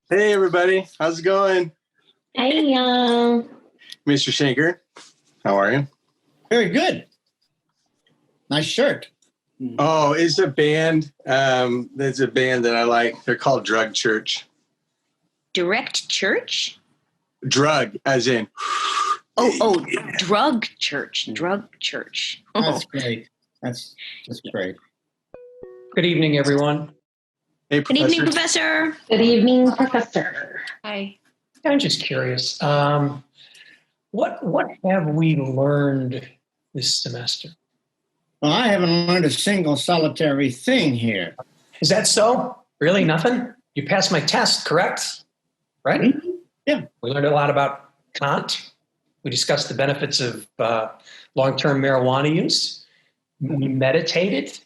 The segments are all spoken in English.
Hey, everybody. How's it going? Hey, Mr. Shanker, how are you? Very good. Nice shirt. Oh, it's a band. There's a band that I like. They're called Drug Church. Direct Church? Drug, as in. Yeah. Drug Church. Drug Church. Oh. That's great. That's great. Good evening, everyone. Hey, Good Professor. evening, Professor. Good evening, Professor. Hi. I'm just curious. What have we learned this semester? Well, I haven't learned a single solitary thing here. Is that so? Really, nothing? You passed my test, correct? Right? Yeah. We learned a lot about Kant. We discussed the benefits of long-term marijuana use. We meditated.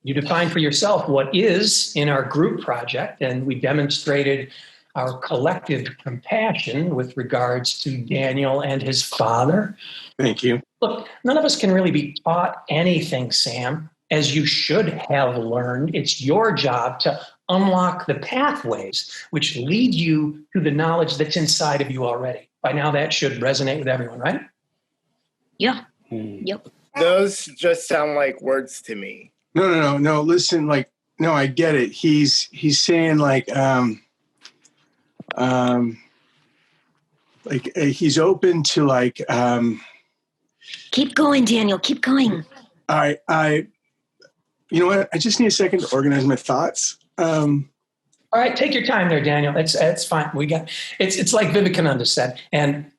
You defined for yourself what is in our group project, and we demonstrated our collective compassion with regards to Daniel and his father. Thank you. Look, none of us can really be taught anything, Sam, as you should have learned. It's your job to unlock the pathways which lead you to the knowledge that's inside of you already. By now, that should resonate with everyone, right? Yeah. Yep. Those just sound like words to me. No. Listen, no, I get it. He's saying he's open to Keep going, Daniel. Keep going. I you know what? I just need a second to organize my thoughts. All right, take your time there, Daniel. It's fine. It's like Vivekananda said, and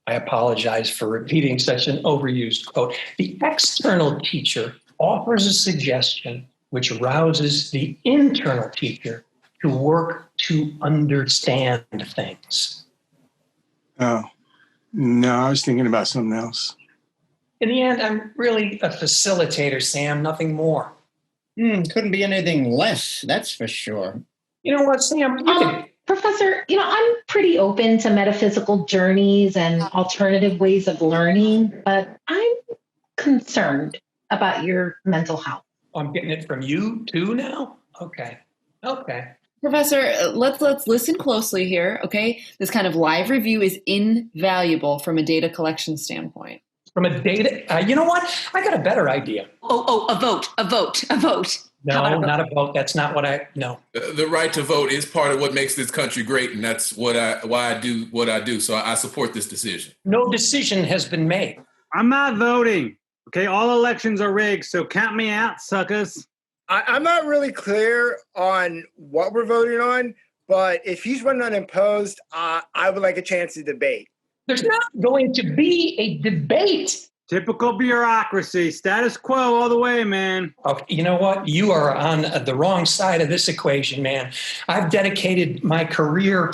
I apologize for repeating such an overused quote. The external teacher offers a suggestion which rouses the internal teacher to work to understand things. Oh, no, I was thinking about something else. In the end, I'm really a facilitator, Sam, nothing more. Couldn't be anything less, that's for sure. You know what, Sam? Professor, I'm pretty open to metaphysical journeys and alternative ways of learning, but I'm concerned about your mental health. I'm getting it from you too now? Okay. Professor, let's listen closely here, okay? This kind of live review is invaluable from a data collection standpoint. From a data, you know what? I got a better idea. A vote. No, not a vote. That's not what no. The right to vote is part of what makes this country great, and that's why I do what I do. So I support this decision. No decision has been made. I'm not voting. Okay, all elections are rigged, so count me out, suckers. I'm not really clear on what we're voting on, but if he's running unopposed, I would like a chance to debate. There's not going to be a debate. Typical bureaucracy. Status quo all the way, man. Okay, you know what? You are on the wrong side of this equation, man. I've dedicated my career,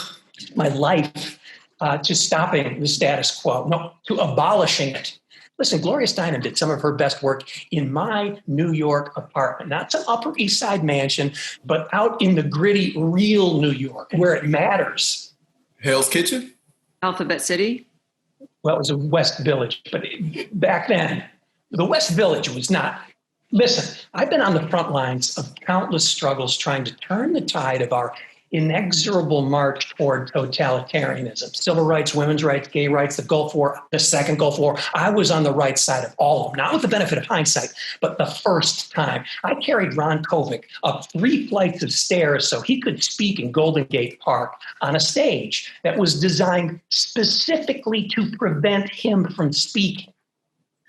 my life, to stopping the status quo. No, to abolishing it. Listen, Gloria Steinem did some of her best work in my New York apartment, not some Upper East Side mansion, but out in the gritty, real New York, where it matters. Hell's Kitchen? Alphabet City? Well, it was a West Village, but back then, the West Village was not. Listen, I've been on the front lines of countless struggles trying to turn the tide of our inexorable march toward totalitarianism. Civil rights, women's rights, gay rights, the Gulf War, the second Gulf War. I was on the right side of all of them, not with the benefit of hindsight, but the first time. I carried Ron Kovic up 3 flights of stairs so he could speak in Golden Gate Park on a stage that was designed specifically to prevent him from speaking.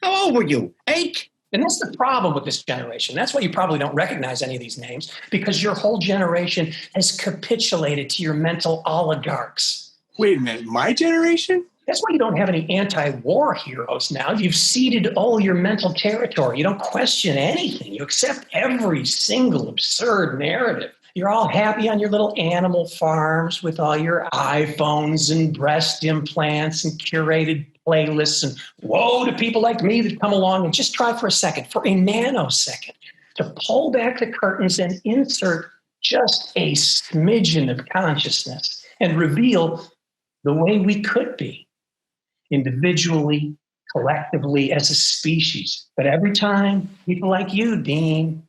How old were you? 8? And that's the problem with this generation. That's why you probably don't recognize any of these names, because your whole generation has capitulated to your mental oligarchs. Wait a minute, my generation? That's why you don't have any anti-war heroes now. You've ceded all your mental territory. You don't question anything. You accept every single absurd narrative. You're all happy on your little animal farms with all your iPhones and breast implants and curated playlists, and woe to people like me that come along and just try for a second, for a nanosecond, to pull back the curtains and insert just a smidgen of consciousness and reveal the way we could be, individually, collectively, as a species. But every time people like you, Dean,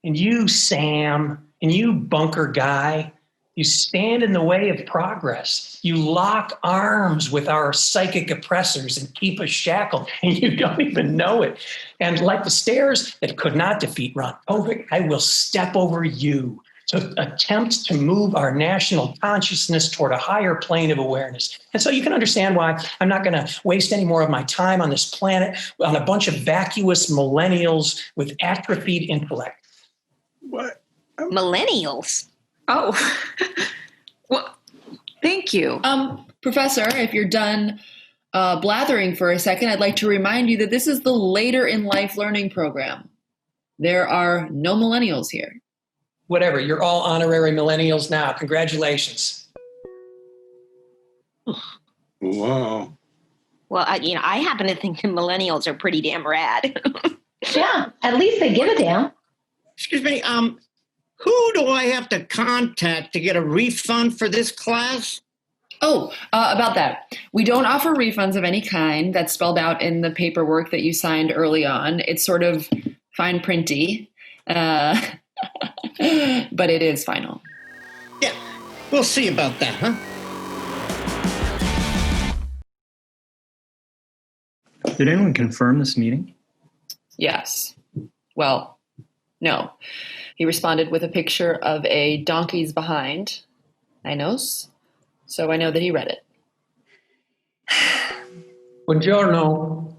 And you, Sam, and you, bunker guy, you stand in the way of progress. You lock arms with our psychic oppressors and keep us shackled, and you don't even know it. And like the stairs that could not defeat Ron Kovic, I will step over you to attempt to move our national consciousness toward a higher plane of awareness. And so you can understand why I'm not going to waste any more of my time on this planet on a bunch of vacuous millennials with atrophied intellect. What? Millennials. Oh, well, thank you. Professor, if you're done blathering for a second, I'd like to remind you that this is the Later in Life Learning Program. There are no millennials here. Whatever, you're all honorary millennials now. Congratulations. Whoa. Well, I happen to think the millennials are pretty damn rad. Yeah, at least they give a damn. Excuse me, who do I have to contact to get a refund for this class? Oh, about that. We don't offer refunds of any kind. That's spelled out in the paperwork that you signed early on. It's sort of fine printy, but it is final. Yeah, we'll see about that, huh? Did anyone confirm this meeting? Yes. Well, no. He responded with a picture of a donkey's behind. I knows. So I know that he read it. Buongiorno.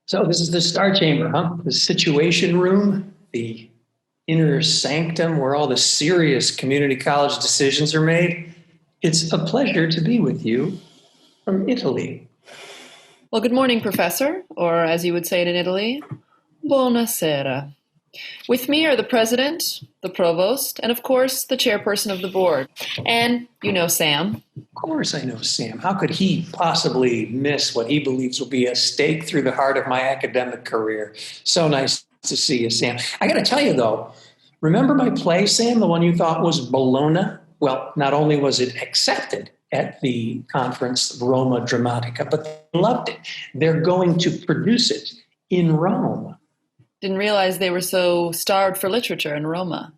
So this is the Star Chamber, huh? The Situation Room, the inner sanctum where all the serious community college decisions are made. It's a pleasure to be with you from Italy. Well, good morning, Professor, or as you would say it in Italy, buonasera. With me are the President, the Provost, and of course, the Chairperson of the Board. And you know Sam. Of course I know Sam. How could he possibly miss what he believes will be a stake through the heart of my academic career? So nice to see you, Sam. I got to tell you, though, remember my play, Sam, the one you thought was Bologna? Well, not only was it accepted at the conference Roma Dramatica, but they loved it. They're going to produce it in Rome. Didn't realize they were so starved for literature in Roma.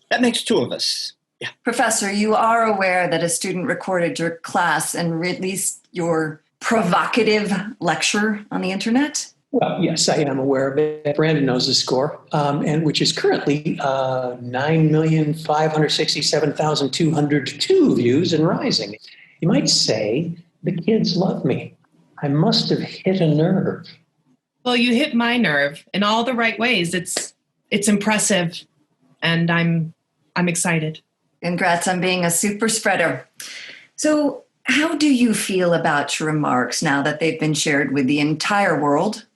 That makes two of us. Yeah. Professor, you are aware that a student recorded your class and released your provocative lecture on the internet? Well, yes, I am aware of it. Brandon knows the score, and which is currently 9,567,202 views and rising. You might say the kids love me. I must have hit a nerve. Well, you hit my nerve in all the right ways. It's impressive, and I'm excited. Congrats on being a super spreader. So, how do you feel about your remarks now that they've been shared with the entire world?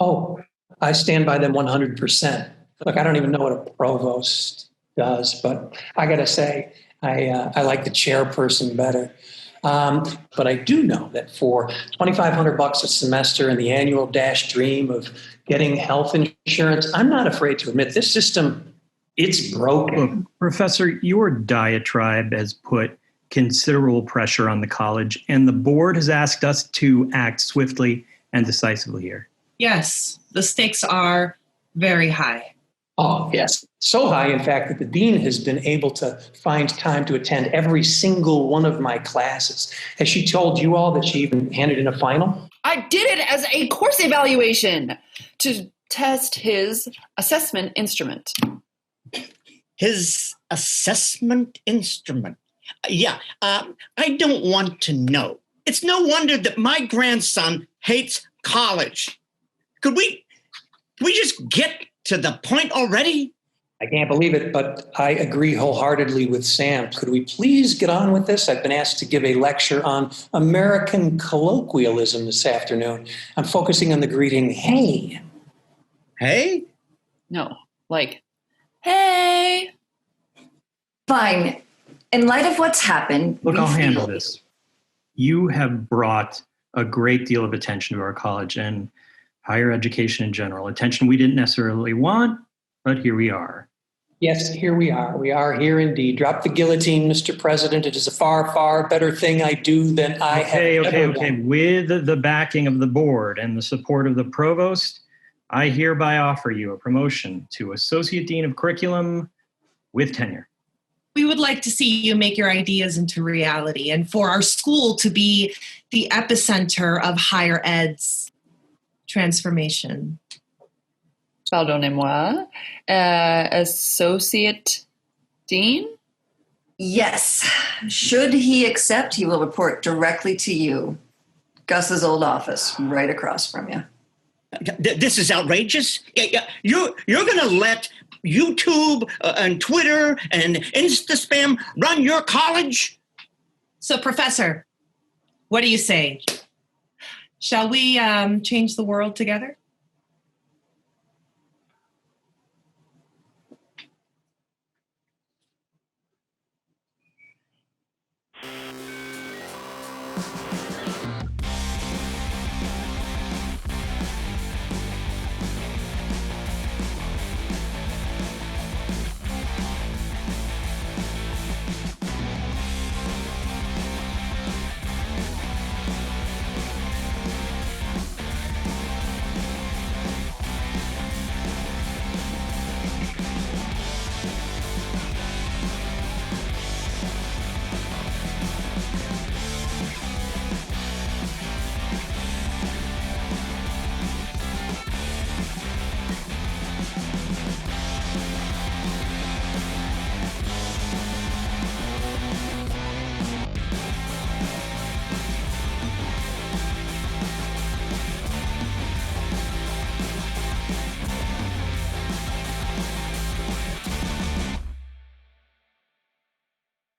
Oh, I stand by them 100%. Look, I don't even know what a provost does, but I got to say, I like the chairperson better. But I do know that for $2,500 a semester and the annual dash dream of getting health insurance, I'm not afraid to admit this system, it's broken. Look, Professor, your diatribe has put considerable pressure on the college, and the board has asked us to act swiftly and decisively here. Yes, the stakes are very high. Oh, yes. So high, in fact, that the dean has been able to find time to attend every single one of my classes. Has she told you all that she even handed in a final? I did it as a course evaluation to test his assessment instrument. His assessment instrument. Yeah, I don't want to know. It's no wonder that my grandson hates college. Could we just get to the point already? I can't believe it, but I agree wholeheartedly with Sam. Could we please get on with this? I've been asked to give a lecture on American colloquialism this afternoon. I'm focusing on the greeting, hey. Hey? No, like, hey. Fine. In light of what's happened... Look, I'll handle this. You have brought a great deal of attention to our college and higher education in general. Attention we didn't necessarily want, but here we are. Yes, here we are. We are here indeed. Drop the guillotine, Mr. President. It is a far, far better thing I do than I have ever done. With the backing of the board and the support of the provost, I hereby offer you a promotion to Associate Dean of Curriculum with tenure. We would like to see you make your ideas into reality and for our school to be the epicenter of higher ed's transformation. Pardonnez-moi. Associate Dean? Yes. Should he accept, he will report directly to you. Gus's old office, right across from you. This is outrageous. You're going to let YouTube and Twitter and Insta spam run your college? So, Professor, what do you say? Shall we change the world together?